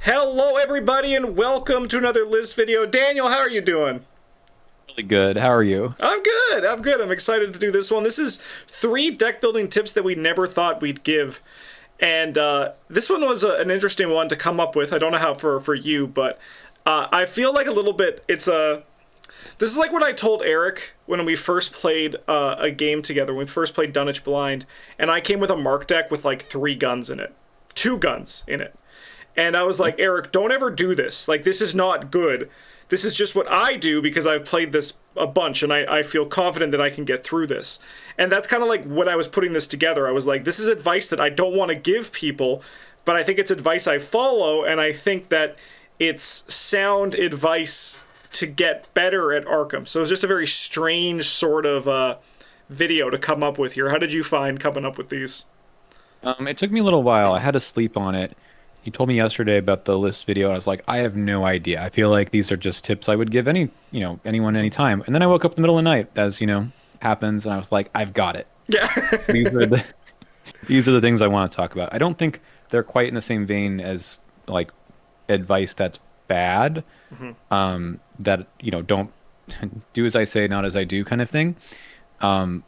Hello everybody and welcome to another list video. Daniel, how are you doing? Really good. How are you? I'm good. I'm excited to do this one. This is 3 deck building tips that we never thought we'd give. And this one was an interesting one to come up with. I don't know how for you, but I feel like a little bit this is like what I told Eric when we first played a game together, when we first played Dunwich Blind, and I came with a mark deck with like 3 guns in it. 2 guns in it. And I was like, Eric, don't ever do this. Like, this is not good. This is just what I do because I've played this a bunch and I feel confident that I can get through this. And that's kind of like when I was putting this together. I was like, this is advice that I don't want to give people, but I think it's advice I follow, and I think that it's sound advice to get better at Arkham. So it's just a very strange sort of video to come up with here. How did you find coming up with these? It took me a little while. I had to sleep on it. You told me yesterday about the list video, and I was like, I have no idea. I feel like these are just tips I would give anyone anytime. And then I woke up in the middle of the night, as happens, and I was like, I've got it. Yeah. These are the these are the things I want to talk about. I don't think they're quite in the same vein as like advice that's bad. That don't do as I say, not as I do kind of thing. Um,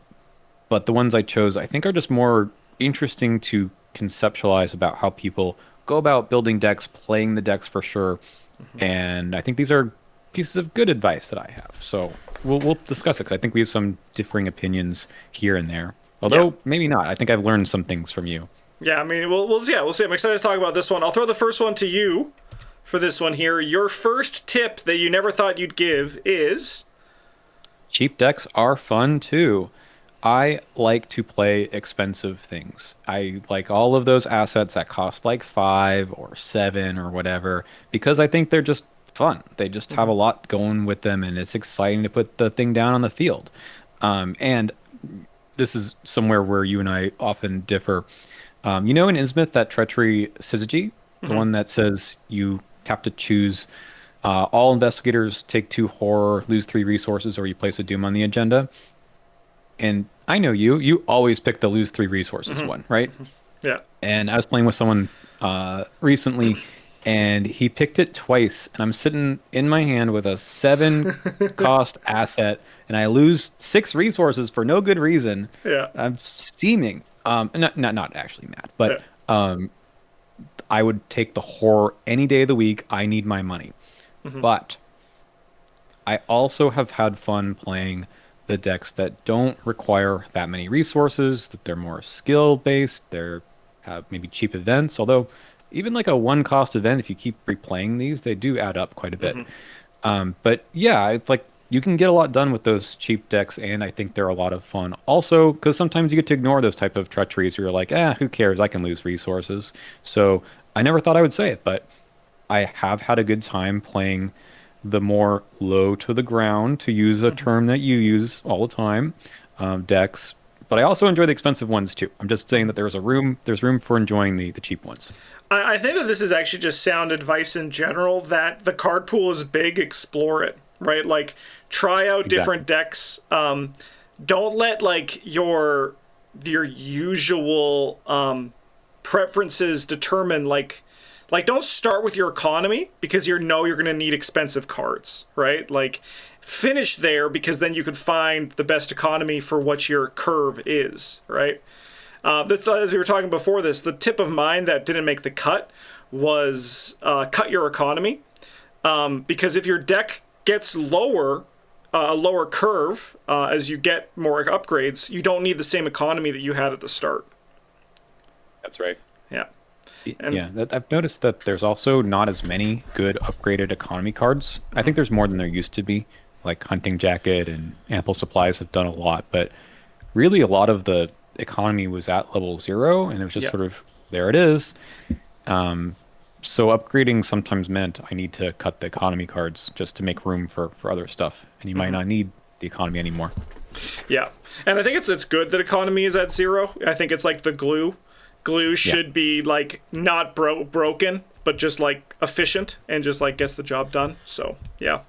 but the ones I chose, I think, are just more interesting to conceptualize about how people go about building decks, playing the decks for sure. And I think these are pieces of good advice that I have. So we'll discuss it because I think we have some differing opinions here and there. Yeah. Although maybe not. I think I've learned some things from you. Yeah, I mean, we'll see. Yeah, we'll see. I'm excited to talk about this one. I'll throw the first one to you for this one here. Your first tip that you never thought you'd give is... Cheap decks are fun too. I like to play expensive things. I like all of those assets that cost like 5 or 7 or whatever because I think they're just fun. They just have a lot going with them, and it's exciting to put the thing down on the field. And this is somewhere where you and I often differ. In Innsmouth, that treachery syzygy, the one that says you have to choose all investigators take 2 horror, lose 3 resources, or you place a doom on the agenda. And I know you always pick the lose 3 resources one, right? Yeah. And I was playing with someone recently, and he picked it twice. And I'm sitting in my hand with a 7 cost asset, and I lose 6 resources for no good reason. Yeah. I'm steaming. Not actually mad, Yeah. but I would take the horror any day of the week. I need my money. But I also have had fun playing the decks that don't require that many resources, that they're more skill based, they're have maybe cheap events, although even like a 1 cost event, if you keep replaying these, they do add up quite a bit. But yeah, it's like you can get a lot done with those cheap decks, and I think they're a lot of fun. Also, because sometimes you get to ignore those type of treacheries where you're like, who cares? I can lose resources. So I never thought I would say it, but I have had a good time playing the more low to the ground, to use a term that you use all the time, decks. But I also enjoy the expensive ones too. I'm just saying that there's room for enjoying the cheap ones. I think that this is actually just sound advice in general, that the card pool is big, explore it, right? Like, try out different decks. Don't let, like, your usual preferences determine, like, don't start with your economy because you're going to need expensive cards, right? Like, finish there because then you can find the best economy for what your curve is, right? As we were talking before this, the tip of mine that didn't make the cut was cut your economy. Because if your deck gets a lower curve as you get more upgrades, you don't need the same economy that you had at the start. That's right. Yeah. And Yeah, I've noticed that there's also not as many good upgraded economy cards. I think there's more than there used to be. Like Hunting Jacket and Ample Supplies have done a lot, but really a lot of the economy was at level 0, and it was just yeah. sort of there it is. So upgrading sometimes meant I need to cut the economy cards just to make room for other stuff, and you might not need the economy anymore. Yeah. And I think it's good that economy is at 0. I think it's like the glue. Glue should be like not broken, but just like efficient and just like gets the job done. So, yeah.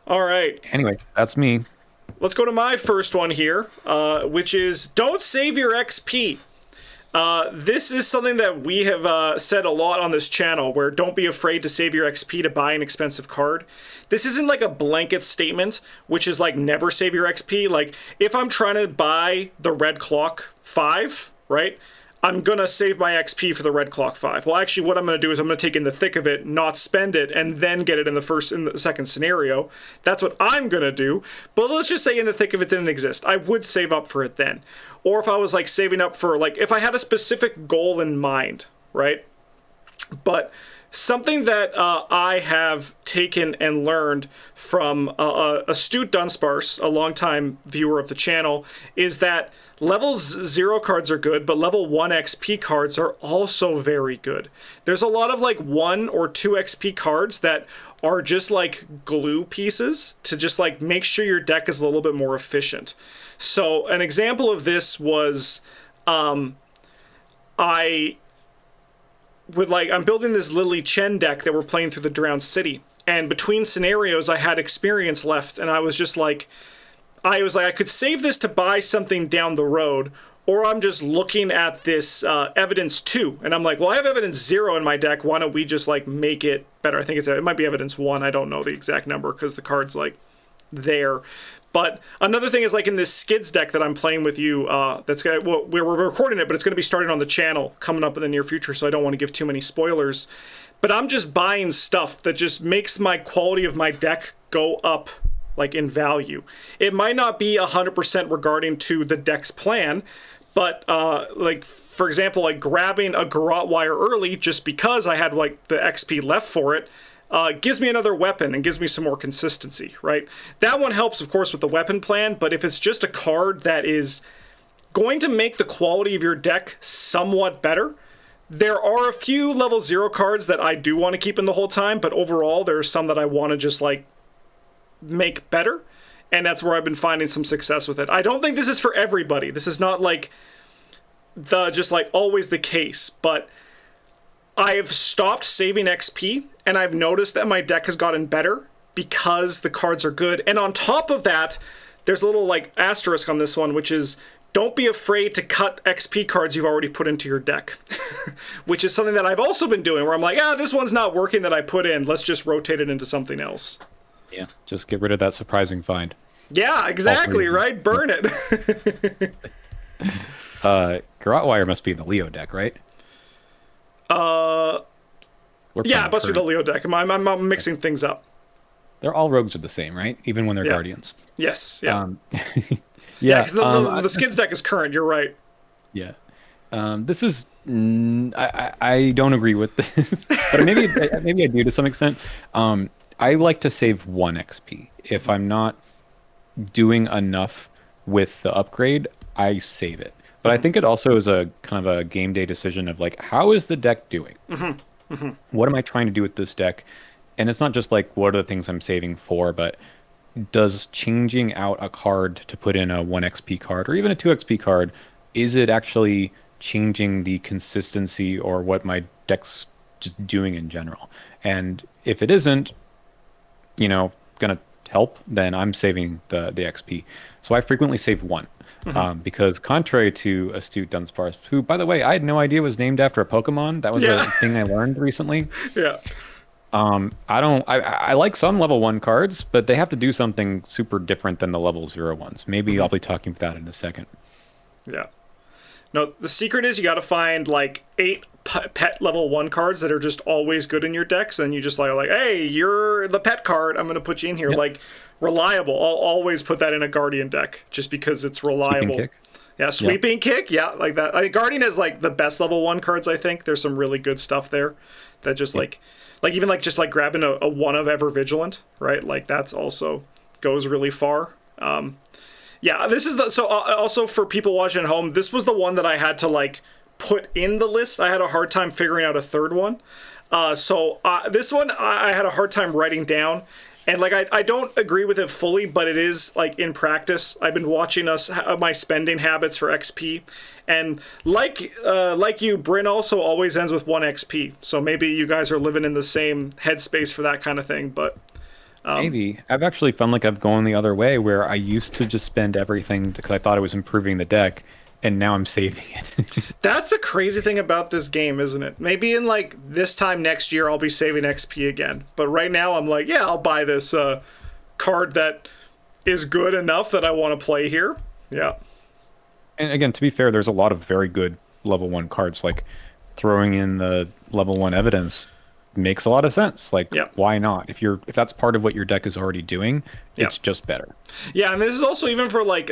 All right. Anyway, that's me. Let's go to my first one here, which is don't save your XP. This is something that we have said a lot on this channel, where don't be afraid to save your XP to buy an expensive card. This isn't like a blanket statement, which is like never save your XP. Like, if I'm trying to buy the Red Clock 5, right? I'm going to save my XP for the Red Clock 5. Well, actually, what I'm going to do is I'm going to take in the thick of it, not spend it, and then get it in the second scenario. That's what I'm going to do. But let's just say in the thick of it didn't exist. I would save up for it then. Or if I was like saving up for, like, if I had a specific goal in mind, right? But something that I have taken and learned from Astute Dunsparce, a longtime viewer of the channel, is that level 0 cards are good, but level 1 XP cards are also very good. There's a lot of like 1 or 2 XP cards that are just like glue pieces to just like make sure your deck is a little bit more efficient. So an example of this was I'm building this Lily Chen deck that we're playing through the Drowned City. And between scenarios, I had experience left, and I was like, I could save this to buy something down the road, or I'm just looking at this Evidence 2, and I'm like, well, I have Evidence 0 in my deck, why don't we just, like, make it better? I think it might be Evidence 1, I don't know the exact number, because the card's, like, there. But another thing is, like, in this Skids deck that I'm playing with you, we're recording it, but it's going to be starting on the channel coming up in the near future, so I don't want to give too many spoilers. But I'm just buying stuff that just makes my quality of my deck go up, like, in value. It might not be 100% regarding to the deck's plan, but, like, for example, like, grabbing a Garrote Wire early just because I had, like, the XP left for it, gives me another weapon and gives me some more consistency, right? That one helps, of course, with the weapon plan, but if it's just a card that is going to make the quality of your deck somewhat better, there are a few level 0 cards that I do want to keep in the whole time, but overall there are some that I want to just, like, make better, and that's where I've been finding some success with it. I don't think this is for everybody. This is not, like, just, like, always the case, but I've stopped saving XP, and I've noticed that my deck has gotten better because the cards are good. And on top of that, there's a little, like, asterisk on this one, which is don't be afraid to cut XP cards you've already put into your deck, which is something that I've also been doing, where I'm like, this one's not working that I put in. Let's just rotate it into something else. Yeah, just get rid of that surprising find. Yeah, exactly, right? Burn it. Garrote Wire must be the Leo deck, right? Yeah, it must be the Leo deck. I'm mixing things up. They're all rogues are the same, right? Even when they're guardians. Yes, yeah. Yeah, because the Skids deck is current, you're right. Yeah. This is... I don't agree with this, but maybe I do to some extent. I like to save 1 XP. If I'm not doing enough with the upgrade, I save it. But I think it also is a kind of a game day decision of, like, how is the deck doing? What am I trying to do with this deck? And it's not just like, what are the things I'm saving for, but does changing out a card to put in a 1 XP card or even a 2 XP card, is it actually changing the consistency or what my deck's just doing in general? And if it isn't, gonna help, then I'm saving the XP. So I frequently save 1. Because contrary to Astute Dunsparce, who, by the way, I had no idea was named after a Pokemon. That was a thing I learned recently. Yeah. I like some level 1 cards, but they have to do something super different than the level 0 ones. Maybe I'll be talking about that in a second. Yeah. No, the secret is you got to find, like, 8 pet level 1 cards that are just always good in your decks, and you just like, hey, you're the pet card, I'm going to put you in here. Yep. Like, reliable. I'll always put that in a Guardian deck, just because it's reliable. Sweeping Kick. Yeah, Sweeping Kick, yeah, like that. Guardian is, like, the best level 1 cards, I think. There's some really good stuff there that just, like even, like, just, like, grabbing a 1 of Ever Vigilant, right? Like, that's also goes really far. Yeah, this is so also for people watching at home, this was the one that I had to, like, put in the list. I had a hard time figuring out a third one. So this one I had a hard time writing down. And, like, I don't agree with it fully, but it is, like, in practice. I've been watching my spending habits for XP. And like you, Bryn also always ends with 1 XP. So maybe you guys are living in the same headspace for that kind of thing, but... Maybe. I've actually found like I've gone the other way, where I used to just spend everything because I thought it was improving the deck, and now I'm saving it. That's the crazy thing about this game, isn't it? Maybe in like this time next year, I'll be saving XP again. But right now, I'm like, yeah, I'll buy this card that is good enough that I want to play here. Yeah. And again, to be fair, there's a lot of very good level 1 cards. Like throwing in the level 1 evidence makes a lot of sense. Like, Yeah. why not? If that's part of what your deck is already doing, Yeah. it's just better. Yeah, and this is also even for like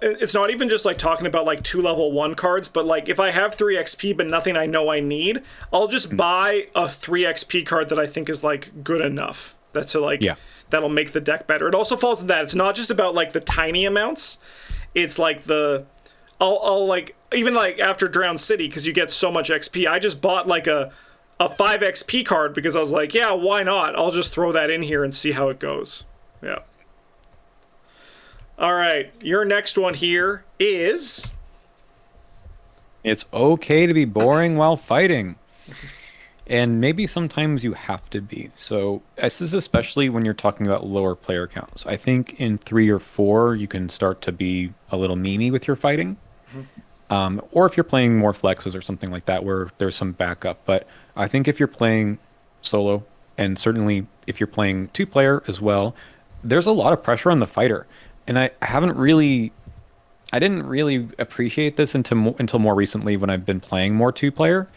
it's not even just like talking about like 2 level 1 cards, but like if I have 3 XP but nothing I know I need, I'll just buy a 3 XP card that I think is like good enough. That's to like Yeah. that'll make the deck better. It also falls in that it's not just about like the tiny amounts. It's like I'll like even like after Drowned City, because you get so much XP, I just bought like a 5 XP card because I was like, yeah, why not? I'll just throw that in here and see how it goes. Yeah. All right, your next one here is It's okay to be boring while fighting. And maybe sometimes you have to be. So this is especially when you're talking about lower player counts. I think in 3 or 4, you can start to be a little memey with your fighting. Or if you're playing more flexes or something like that where there's some backup. But I think if you're playing solo, and certainly if you're playing 2-player as well, there's a lot of pressure on the fighter. And I didn't really appreciate this until more recently when I've been playing more 2-player.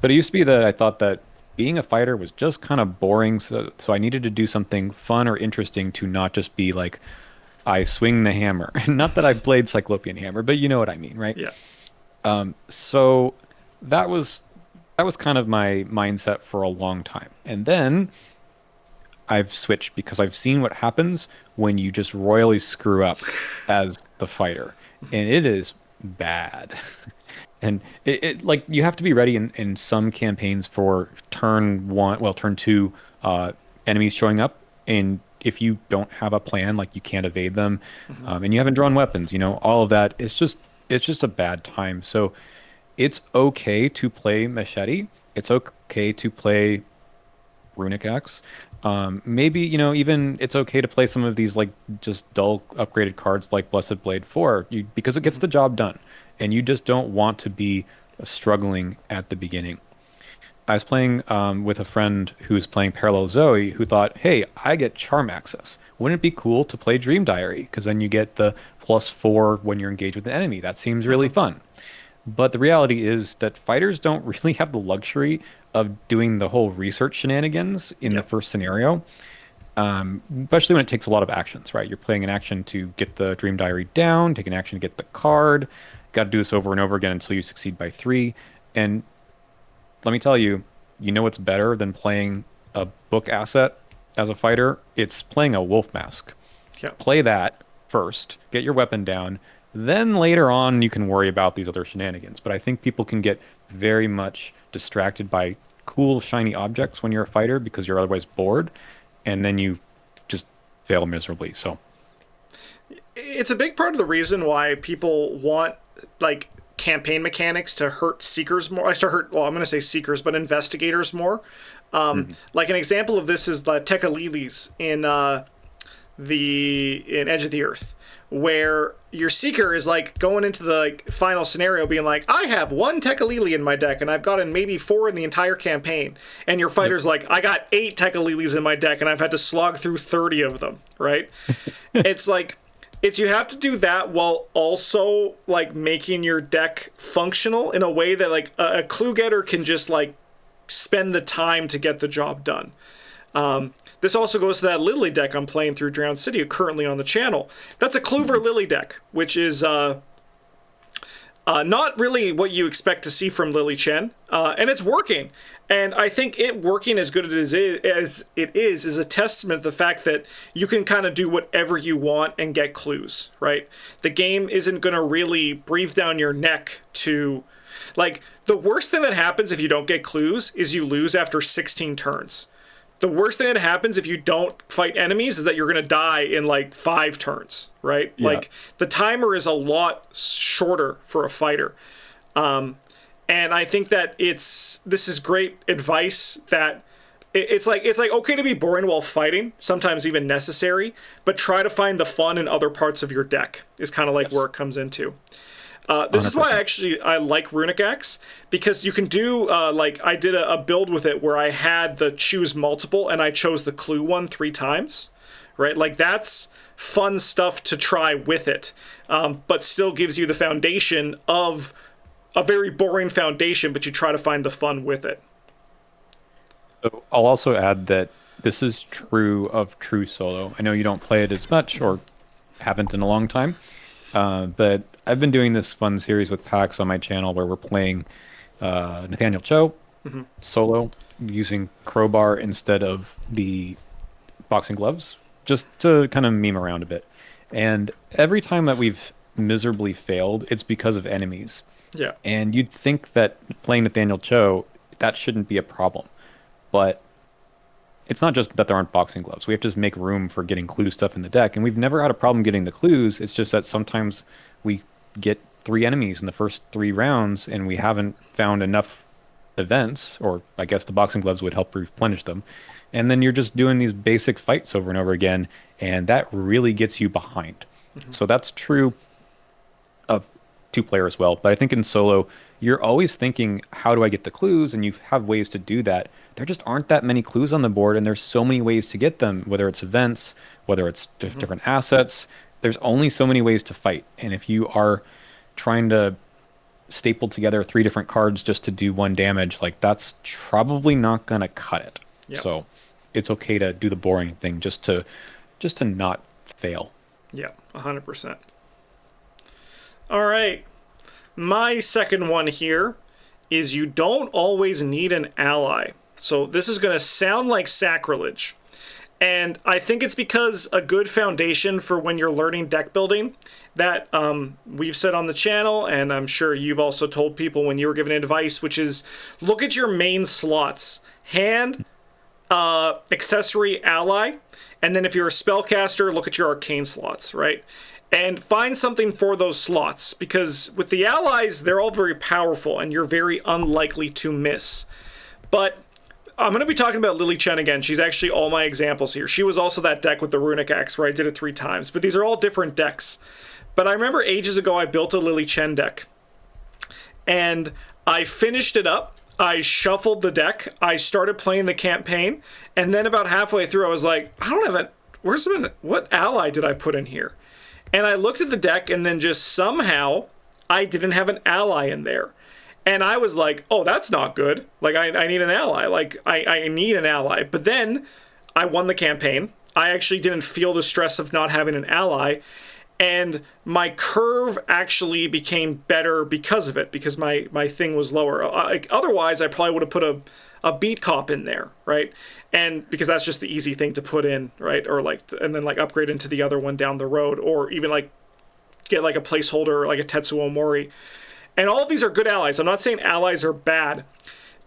But it used to be that I thought that being a fighter was just kind of boring. So I needed to do something fun or interesting to not just be like, I swing the hammer. Not that I played Cyclopean Hammer, but you know what I mean, right? yeah. So that was kind of my mindset for a long time. And then I've switched because I've seen what happens when you just royally screw up as the fighter. And it is bad. And it like you have to be ready in some campaigns for turn 2 enemies showing up. And if you don't have a plan, like you can't evade them, and you haven't drawn weapons, all of that, it's just a bad time. So it's okay to play Machete. It's okay to play Runic Axe. Maybe, even it's okay to play some of these like just dull upgraded cards like Blessed Blade 4 because it gets the job done. And you just don't want to be struggling at the beginning. I was playing with a friend who was playing Parallel Zoe who thought, hey, I get Charm Access. Wouldn't it be cool to play Dream Diary? Because then you get the +4 when you're engaged with an enemy. That seems really fun. But the reality is that fighters don't really have the luxury of doing the whole research shenanigans in the first scenario, especially when it takes a lot of actions, right? You're playing an action to get the Dream Diary down, take an action to get the card. Got to do this over and over again until you succeed by 3. And let me tell you, what's better than playing a book asset as a fighter? It's playing a wolf mask. Yeah. Play that first, get your weapon down, then later on you can worry about these other shenanigans. But I think people can get very much distracted by cool, shiny objects when you're a fighter because you're otherwise bored, and then you just fail miserably. So It's a big part of the reason why people want like campaign mechanics to hurt seekers more. I'm going to say seekers, but investigators more. Like an example of this is the Tekalilis in Edge of the Earth, where your seeker is like going into the final scenario being like, I have 1 Tekalili in my deck and I've gotten maybe 4 in the entire campaign. And your fighter's like, I got 8 Tekalilis in my deck and I've had to slog through 30 of them, right? It's like, you have to do that while also like making your deck functional in a way that like a clue getter can just like spend the time to get the job done. This also goes to that Lily deck I'm playing through Drowned City currently on the channel. That's a Clover Lily deck, which is not really what you expect to see from Lily Chen, and it's working. And I think it working as good as it is a testament to the fact that you can kind of do whatever you want and get clues, right? The game isn't going to really breathe down your neck to... Like, the worst thing that happens if you don't get clues is you lose after 16 turns. The worst thing that happens if you don't fight enemies is that you're going to die in like 5 turns, right? Yeah. Like, the timer is a lot shorter for a fighter. And I think that this is great advice that it's like okay to be boring while fighting, sometimes even necessary, but try to find the fun in other parts of your deck is kind of like Yes. where it comes into. This is why 100%. I like Runic Axe, because you can do like I did a build with it where I had the choose multiple and I chose the clue one 3 times, right? Like that's fun stuff to try with it, but still gives you the foundation of a very boring foundation, but you try to find the fun with it. So I'll also add that this is true of true solo. I know you don't play it as much or haven't in a long time, but I've been doing this fun series with packs on my channel where we're playing Nathaniel Cho solo using crowbar instead of the boxing gloves, just to kind of meme around a bit. And every time that we've miserably failed, it's because of enemies. Yeah. And you'd think that playing Nathaniel Cho, that shouldn't be a problem. But it's not just that there aren't boxing gloves. We have to just make room for getting clue stuff in the deck. And we've never had a problem getting the clues. It's just that sometimes we get 3 enemies in the first 3 rounds and we haven't found enough events, or I guess the boxing gloves would help replenish them. And then you're just doing these basic fights over and over again, and that really gets you behind. So that's true of 2-player as well. But I think in solo, you're always thinking, how do I get the clues? And you have ways to do that. There just aren't that many clues on the board, and there's so many ways to get them, whether it's events, whether it's different assets. There's only so many ways to fight. And if you are trying to staple together 3 different cards just to do 1 damage, like that's probably not gonna cut it. Yep. So it's okay to do the boring thing just to not fail. Yeah, 100%. All right. My second one here is you don't always need an ally. So this is going to sound like sacrilege. And I think it's because a good foundation for when you're learning deck building that we've said on the channel, and I'm sure you've also told people when you were giving advice, which is look at your main slots. Hand, accessory, ally, and then if you're a spellcaster, look at your arcane slots, right? And find something for those slots, because with the allies, they're all very powerful and you're very unlikely to miss. But I'm going to be talking about Lily Chen again. She's actually all my examples here. She was also that deck with the Runic Axe where I did it 3 times, but these are all different decks. But I remember ages ago I built a Lily Chen deck and I finished it up. I shuffled the deck, I started playing the campaign, and then about halfway through I was like, I don't have what ally did I put in here? And I looked at the deck and then just somehow I didn't have an ally in there. And I was like, oh, that's not good. Like I need an ally. Like I need an ally. But then I won the campaign. I actually didn't feel the stress of not having an ally. And my curve actually became better because of it, because my thing was lower. Otherwise, I probably would have put a beat cop in there, right? And because that's just the easy thing to put in, right? Or like, and then like upgrade into the other one down the road, or even like get like a placeholder, like a Tetsuo Mori. And all of these are good allies. I'm not saying allies are bad,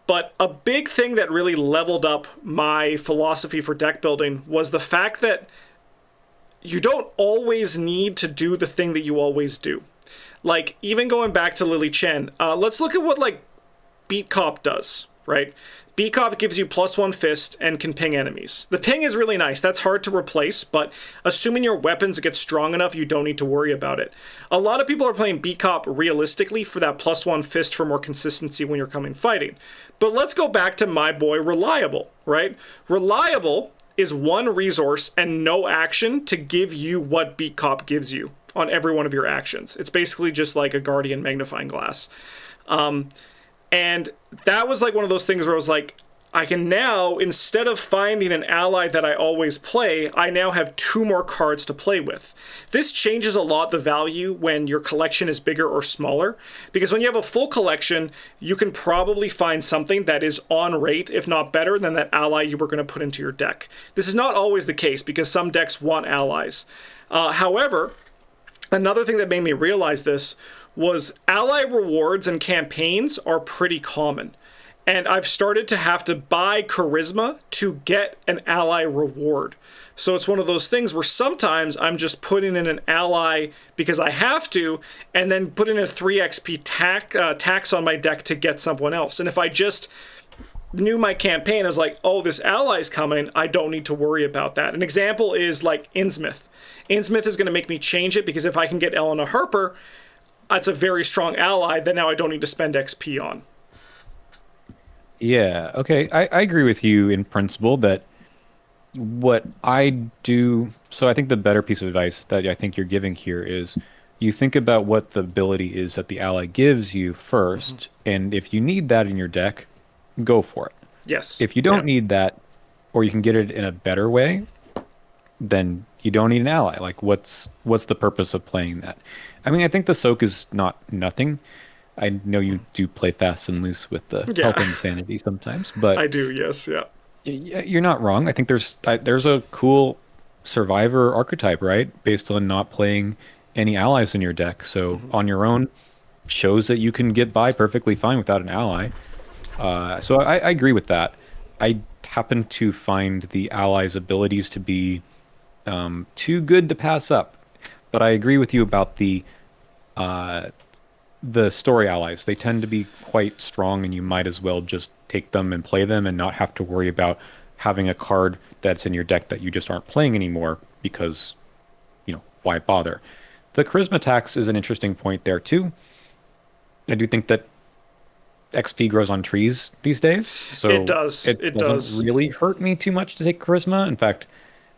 but a big thing that really leveled up my philosophy for deck building was the fact that you don't always need to do the thing that you always do. Like, even going back to Lily Chen, let's look at what, like, Beat Cop does, right? Beat Cop gives you +1 fist and can ping enemies. The ping is really nice. That's hard to replace, but assuming your weapons get strong enough, you don't need to worry about it. A lot of people are playing Beat Cop realistically for that +1 fist for more consistency when you're coming fighting. But let's go back to my boy Reliable, right? Reliable is 1 resource and no action to give you what Beat Cop gives you on every one of your actions. It's basically just like a Guardian magnifying glass. And that was like one of those things where I was like, I can now, instead of finding an ally that I always play, I now have 2 more cards to play with. This changes a lot the value when your collection is bigger or smaller, because when you have a full collection, you can probably find something that is on rate, if not better, than that ally you were going to put into your deck. This is not always the case, because some decks want allies. However, another thing that made me realize this was ally rewards and campaigns are pretty common. And I've started to have to buy charisma to get an ally reward. So it's one of those things where sometimes I'm just putting in an ally because I have to, and then putting a 3 XP tax on my deck to get someone else. And if I just knew my campaign, I was like, oh, this ally's coming. I don't need to worry about that. An example is like Innsmouth. Innsmouth is going to make me change it because if I can get Eleanor Harper, that's a very strong ally that now I don't need to spend XP on. Yeah, okay. I agree with you in principle that what I do, so I think the better piece of advice that I think you're giving here is you think about what the ability is that the ally gives you first, and if you need that in your deck, go for it. Yes. If you Yeah. don't need that, or you can get it in a better way, then you don't need an ally. Like what's the purpose of playing that? I mean, I think the soak is not nothing. I know you do play fast and loose with the Yeah. health and sanity sometimes, but I do. Yes. Yeah. you're not wrong. I think there's a cool survivor archetype, right? Based on not playing any allies in your deck. So on your own, shows that you can get by perfectly fine without an ally. So I agree with that. I happen to find the allies' abilities to be too good to pass up. But I agree with you about uh, the story allies. They tend to be quite strong, and you might as well just take them and play them and not have to worry about having a card that's in your deck that you just aren't playing anymore because, why bother? The charisma tax is an interesting point there too. I do think that XP grows on trees these days, It so does. it It doesn't does. really hurt me too much to take charisma. In fact,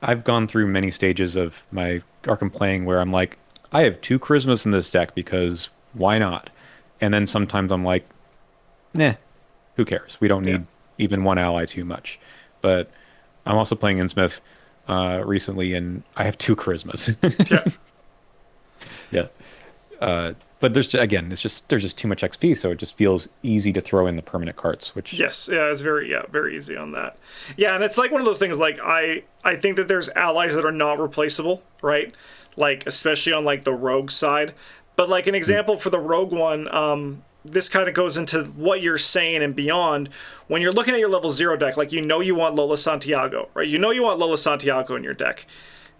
I've gone through many stages of my Arkham playing where I'm like, I have two charismas in this deck because why not? And then sometimes I'm like, nah, who cares? We don't Yeah. need even one ally too much. But I'm also playing Innsmouth recently, and I have two charismas. Yeah. Yeah. But again, there's just too much XP, so it just feels easy to throw in the permanent cards, which Yes, yeah, it's very easy on that. Yeah, and it's like one of those things like I think that there's allies that are not replaceable, right? Like especially on like the rogue side. But like an example for the rogue one, this kind of goes into what you're saying and beyond. When you're looking at your level 0 deck, like you want Lola Santiago, right? You know you want Lola Santiago in your deck.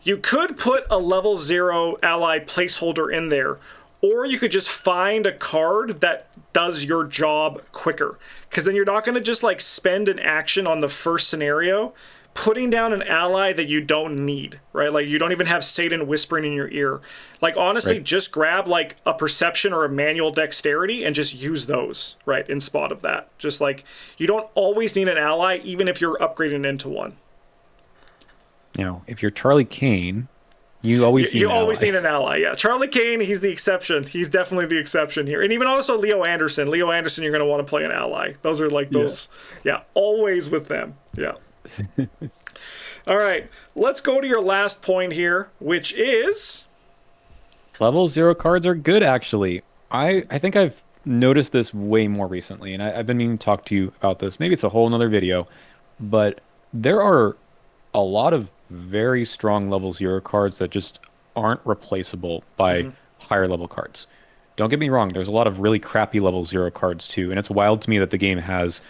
You could put a level 0 ally placeholder in there, or you could just find a card that does your job quicker. Because then you're not going to just like spend an action on the first scenario putting down an ally that you don't need, right? Like you don't even have Satan whispering in your ear. Like honestly, right. just grab like a perception or a manual dexterity and just use those, right, in spot of that. Just like you don't always need an ally, even if you're upgrading into one. If you're Charlie Kane, you always need You an always ally. need an ally, yeah. Charlie Kane, he's the exception. He's definitely the exception here. And even also Leo Anderson. Leo Anderson, you're going to want to play an ally. Those are like those, yeah, always with them. Yeah. All right, let's go to your last point here, which is Level 0 cards are good, actually. I think I've noticed this way more recently, and I've been meaning to talk to you about this. Maybe it's a whole nother video, but there are a lot of very strong level 0 cards that just aren't replaceable by higher level cards. Don't get me wrong, there's a lot of really crappy level 0 cards too, and it's wild to me that the game has,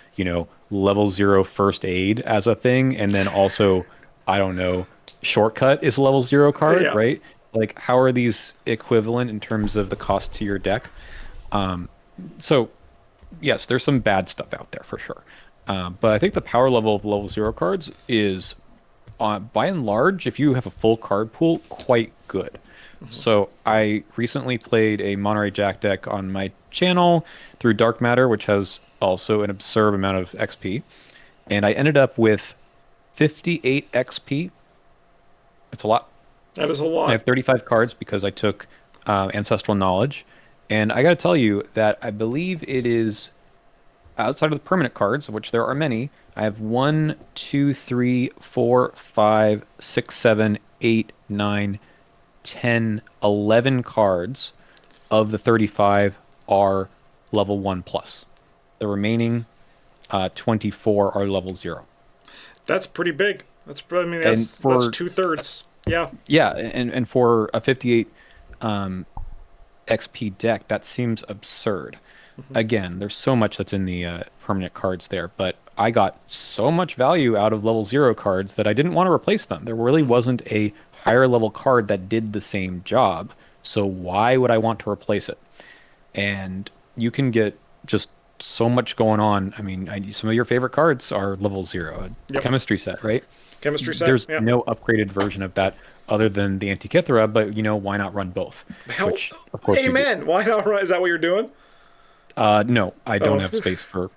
level 0 first aid as a thing, and then also, I don't know, shortcut is a level 0 card, yeah. right? Like, how are these equivalent in terms of the cost to your deck? So, yes, there's some bad stuff out there for sure. But I think the power level of level 0 cards is, by and large, if you have a full card pool, quite good. So I recently played a Monterey Jack deck on my channel through Dark Matter, which has also an absurd amount of XP. And I ended up with 58 XP. It's a lot. That is a I lot. have 35 cards because I took Ancestral Knowledge. And I got to tell you that I believe it is outside of the permanent cards, of which there are many. I have 1, 2, 3, 4, 5, 6, 7, 8, 9, 10, 11 cards of the 35 are level 1 plus. The remaining 24 are level 0. That's pretty big. I mean, And that's for 2/3. Yeah. yeah, and for a 58 XP deck, that seems absurd. Again, there's so much that's in the permanent cards there, but I got so much value out of level 0 cards that I didn't want to replace them. There really wasn't a higher level card that did the same job, so why would I want to replace it? And you can get just so much going on. I mean, some of your favorite cards are level 0. A Yep. chemistry set, right? Chemistry set. There's Yeah. no upgraded version of that other than the Antikythera, but why not run both? Hell, Which, of course, you do. amen. Why not run? Is that what you're doing? No, I don't Oh, have space for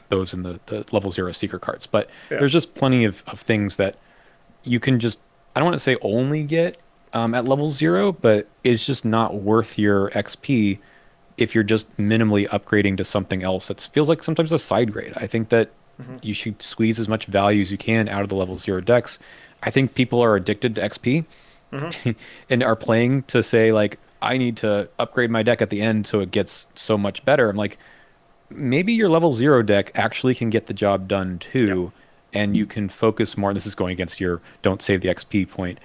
those in the level 0 seeker cards, but yeah. there's just plenty of things that you can just, I don't want to say only get at level 0, but it's just not worth your XP if you're just minimally upgrading to something else that feels like sometimes a side grade. I think that Hmm. you should squeeze as much value as you can out of the level 0 decks. I think people are addicted to XP Hmm. and are playing to say like, I need to upgrade my deck at the end so it gets so much better. I'm like, maybe your level 0 deck actually can get the job done Yep. too, and you can focus more. This is going against your don't save the XP point.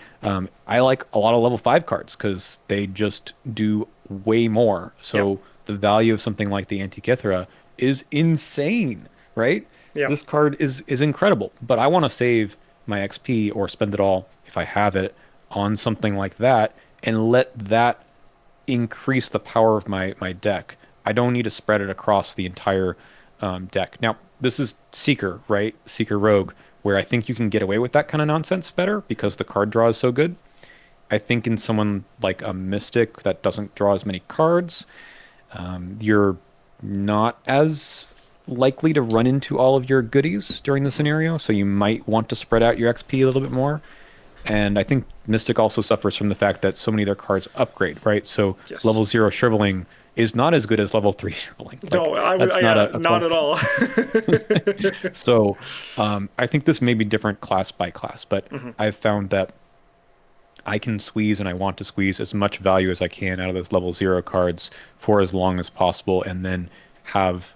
I like a lot of level 5 cards because they just do way more. Yep. So the value of something like the Antikythera is insane, right? Yep. This card is incredible, but I want to save my XP or spend it all if I have it on something like that and let that increase the power of my deck. I don't need to spread it across the entire deck. Now, this is Seeker, right? Seeker Rogue, where I think you can get away with that kind of nonsense better because the card draw is so good. I think in someone like a Mystic that doesn't draw as many cards, you're not as likely to run into all of your goodies during the scenario, so you might want to spread out your XP a little bit more. And I think Mystic also suffers from the fact that so many of their cards upgrade, right? So Yes. level 0 Shriveling is not as good as level 3 Shriveling. Like No, that's not yeah, a not at all. so I think this may be different class by class, but Hmm. I've found that I can squeeze and I want to squeeze as much value as I can out of those level 0 cards for as long as possible, and then have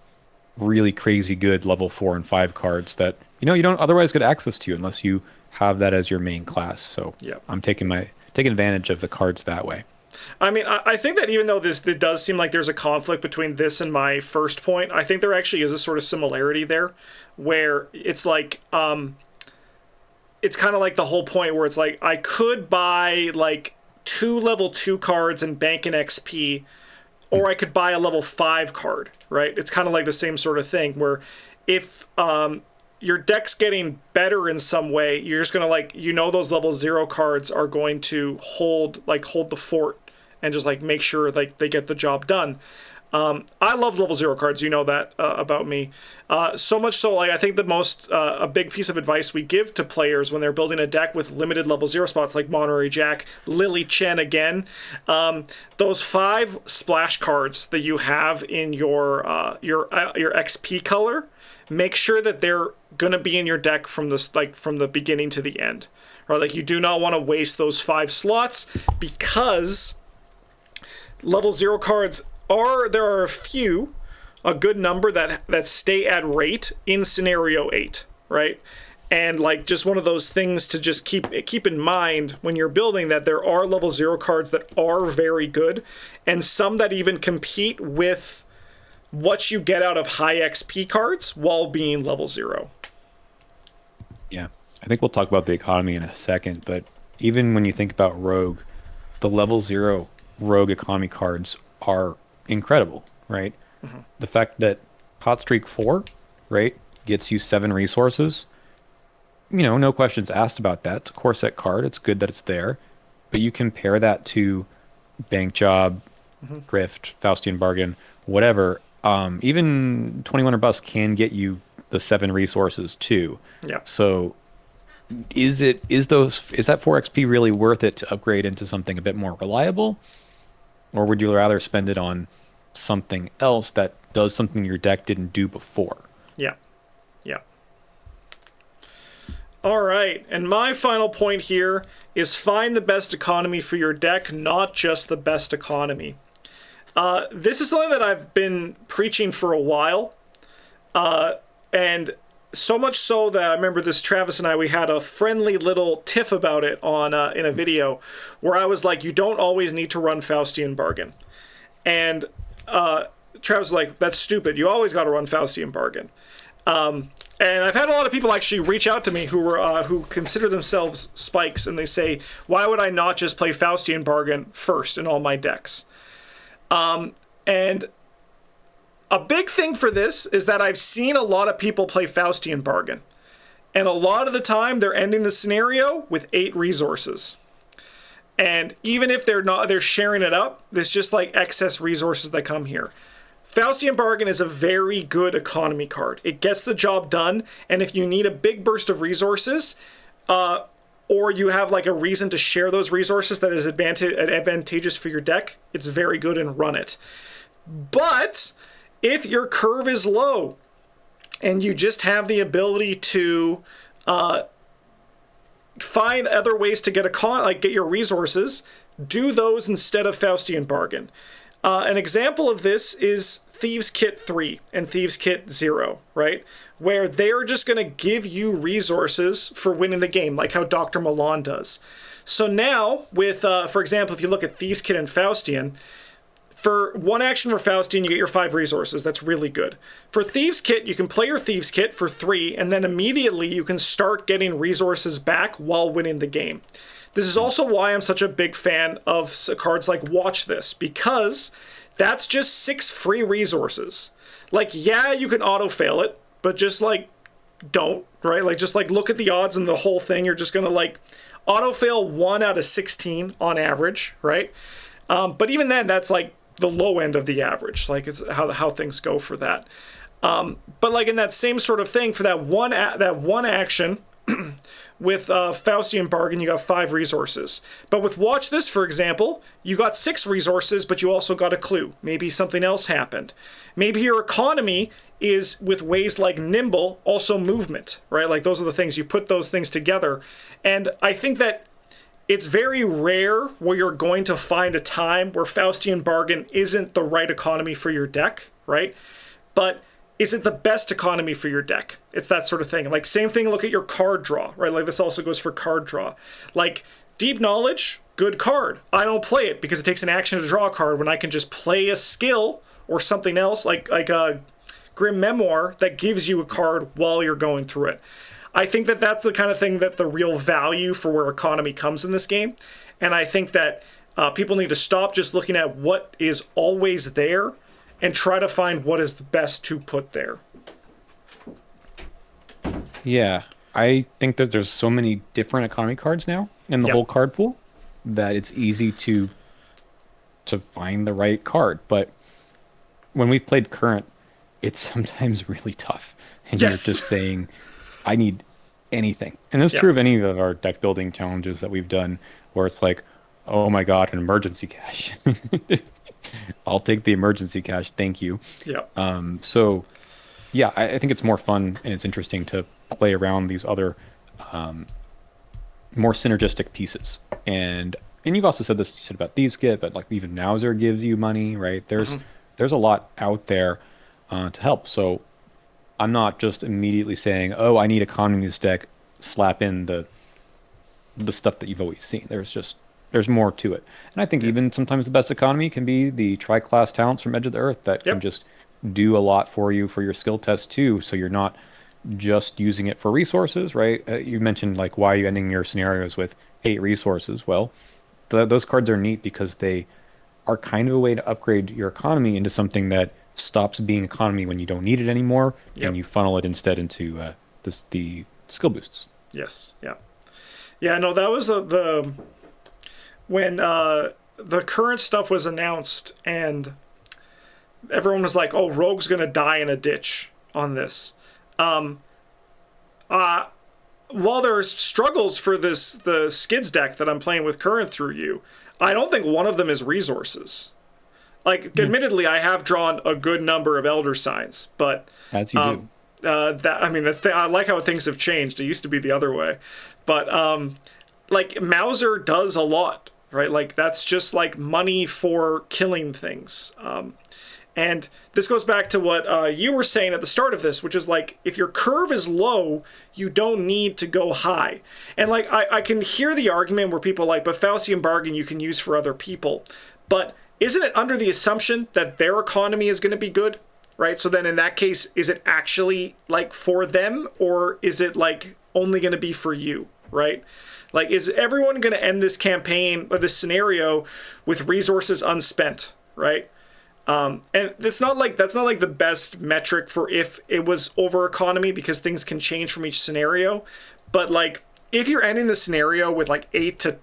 really crazy good level 4 and 5 cards that you don't otherwise get access to unless you have that as your main class. So Yep. I'm taking advantage of the cards that way. I mean, I think that even though it does seem like there's a conflict between this and my first point, I think there actually is a sort of similarity there, where it's like, it's kind of like the whole point where it's like I could buy like 2 level 2 cards and bank an XP, or I could buy a level 5 card, right? It's kind of like the same sort of thing where if your deck's getting better in some way, you're just gonna like those level 0 cards are going to hold the fort and just like make sure like they get the job done. I love level 0 cards. You know that about me. So much so, like I think the most a big piece of advice we give to players when they're building a deck with limited level 0 spots, like Monterey Jack, Lily Chen again, those 5 splash cards that you have in your XP color, make sure that they're gonna be in your deck from the beginning to the end. Or like you do not want to waste those 5 slots because level 0 cards there are a good number that stay at rate in scenario 8, right? And like just one of those things to just keep in mind when you're building, that there are level 0 cards that are very good, and some that even compete with what you get out of high XP cards while being level 0. Yeah. I think we'll talk about the economy in a second, but even when you think about Rogue, the level 0 Rogue economy cards are incredible, right? Mm-hmm. The fact that Hot Streak 4, right, gets you 7 resources, no questions asked about that. It's a core set card. It's good that it's there. But you compare that to Bank Job, Mm-hmm. Grift, Faustian Bargain, whatever. Even 21 or Bust can get you the 7 resources too. Yeah. So is that 4 XP really worth it to upgrade into something a bit more reliable? Or would you rather spend it on something else that does something your deck didn't do before? Yeah. Yeah. All right, and my final point here is find the best economy for your deck, not just the best economy. This is something that I've been preaching for a while, and so much so that I remember Travis and we had a friendly little tiff about it on in a video where I was like, you don't always need to run Faustian Bargain. And Travis was like, that's stupid. You always got to run Faustian Bargain. And I've had a lot of people actually reach out to me who consider themselves spikes, and they say, why would I not just play Faustian Bargain first in all my decks? And a big thing for this is that I've seen a lot of people play Faustian Bargain. And a lot of the time, they're ending the scenario with 8 resources. And even if they're sharing it up, there's just like excess resources that come here. Faustian Bargain is a very good economy card. It gets the job done, and if you need a big burst of resources, or you have like a reason to share those resources that is advantageous for your deck, it's very good and run it. But if your curve is low, and you just have the ability to find other ways to get get your resources, do those instead of Faustian Bargain. An example of this is Thieves Kit 3 and Thieves Kit 0, right? Where they're just going to give you resources for winning the game, like how Dr. Milan does. So now, with, for example, if you look at Thieves Kit and Faustian, for 1 action for Faustian, you get your 5 resources. That's really good. For Thieves Kit, you can play your Thieves Kit for 3, and then immediately you can start getting resources back while winning the game. This is also why I'm such a big fan of cards like Watch This, because that's just 6 free resources. Like, yeah, you can auto-fail it, but just, like, don't, right? Like, just, like, look at the odds and the whole thing. You're just going to, like, auto-fail 1 out of 16 on average, right? But even then, that's, like, the low end of the average. Like, it's how things go for that. But, like, in that same sort of thing, for that one action... with Faustian Bargain, you got 5 resources. But with Watch This, for example, you got 6 resources, but you also got a clue. Maybe something else happened. Maybe your economy is, with ways like Nimble, also movement, right? Like, those are the things. You put those things together. And I think that it's very rare where you're going to find a time where Faustian Bargain isn't the right economy for your deck, right? But is it the best economy for your deck? It's that sort of thing. Like, same thing, look at your card draw, right? Like, this also goes for card draw. Like, Deep Knowledge, good card. I don't play it because it takes an action to draw a card when I can just play a skill or something else, like a Grim Memoir, that gives you a card while you're going through it. I think that that's the kind of thing that the real value for where economy comes in this game. And I think that people need to stop just looking at what is always there and try to find what is the best to put there. Yeah, I think that there's so many different economy cards now in the whole card pool that it's easy to find the right card. But when we've played current, it's sometimes really tough. And you're just saying, I need anything. And that's true of any of our deck building challenges that we've done, where it's like, oh my god, an emergency cache. I'll take the emergency cache, thank you. So yeah, I think it's more fun and it's interesting to play around these other more synergistic pieces. And you've also said this, you said about Thieves Kit, but like even Mauser gives you money, right? There's a lot out there to help. So I'm not just immediately saying, oh, I need economy in this deck, slap in the stuff that you've always seen. There's more to it. And I think even sometimes the best economy can be the tri-class talents from Edge of the Earth that can just do a lot for you for your skill test too. So you're not just using it for resources, right? You mentioned like, why are you ending your scenarios with 8 resources? Well, those cards are neat because they are kind of a way to upgrade your economy into something that stops being economy when you don't need it anymore, and you funnel it instead into the skill boosts. No, that was when the current stuff was announced and everyone was like, oh, Rogue's gonna die in a ditch on this. While there's struggles for the Skids deck that I'm playing with current through you, I don't think one of them is resources. Like, admittedly, I have drawn a good number of Elder Signs, but as you do. I like how things have changed. It used to be the other way, but like Mauser does a lot, right? Like, that's just like money for killing things. And this goes back to what you were saying at the start of this, which is like, if your curve is low, you don't need to go high. And like, I can hear the argument where people are like, but Faustian Bargain you can use for other people. But isn't it under the assumption that their economy is going to be good, right? So then in that case, is it actually like for them, or is it like only going to be for you, right? Like, is everyone going to end this campaign or this scenario with resources unspent, right? And it's not like that's not like the best metric for if it was over economy, because things can change from each scenario. But like if you're ending the scenario with like 8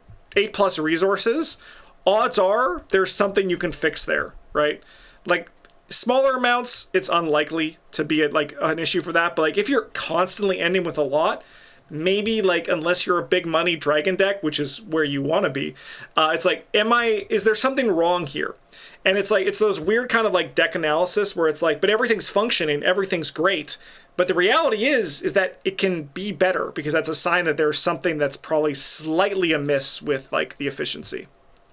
plus resources, odds are there's something you can fix there, right? Like smaller amounts, it's unlikely to be like an issue for that. But like if you're constantly ending with a lot, maybe like unless you're a big money dragon deck, which is where you want to be, it's like, is there something wrong here? And it's like, it's those weird kind of like deck analysis where it's like, but everything's functioning, everything's great. But the reality is that it can be better, because that's a sign that there's something that's probably slightly amiss with like the efficiency.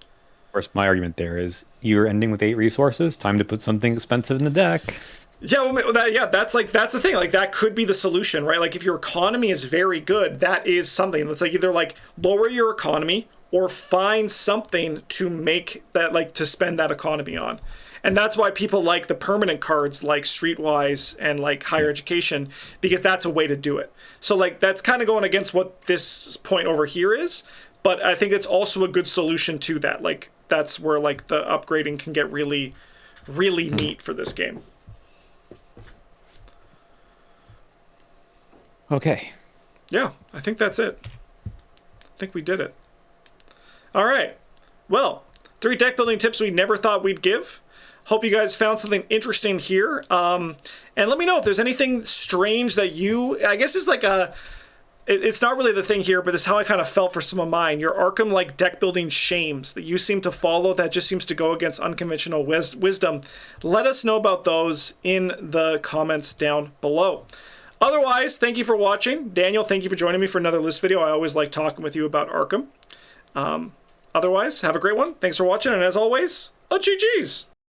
Of course, my argument there is you're ending with 8 resources. Time to put something expensive in the deck. Yeah, well, that's the thing. Like that could be the solution, right? Like if your economy is very good, that is something. That's like either like lower your economy or find something to make that, like, to spend that economy on. And that's why people like the permanent cards like Streetwise and like Higher Education, because that's a way to do it. So like that's kind of going against what this point over here is, but I think it's also a good solution to that. Like that's where like the upgrading can get really, really neat for this game. Okay. Yeah, I think that's it. I think we did it. All right. Well, 3 deck building tips we never thought we'd give. Hope you guys found something interesting here. And let me know if there's anything strange that I guess it's like it's not really the thing here, but it's how I kind of felt for some of mine. Your Arkham like deck building shames that you seem to follow that just seems to go against unconventional wisdom. Let us know about those in the comments down below. Otherwise, thank you for watching. Daniel, thank you for joining me for another list video. I always like talking with you about Arkham. Otherwise, have a great one. Thanks for watching, and as always, GG's.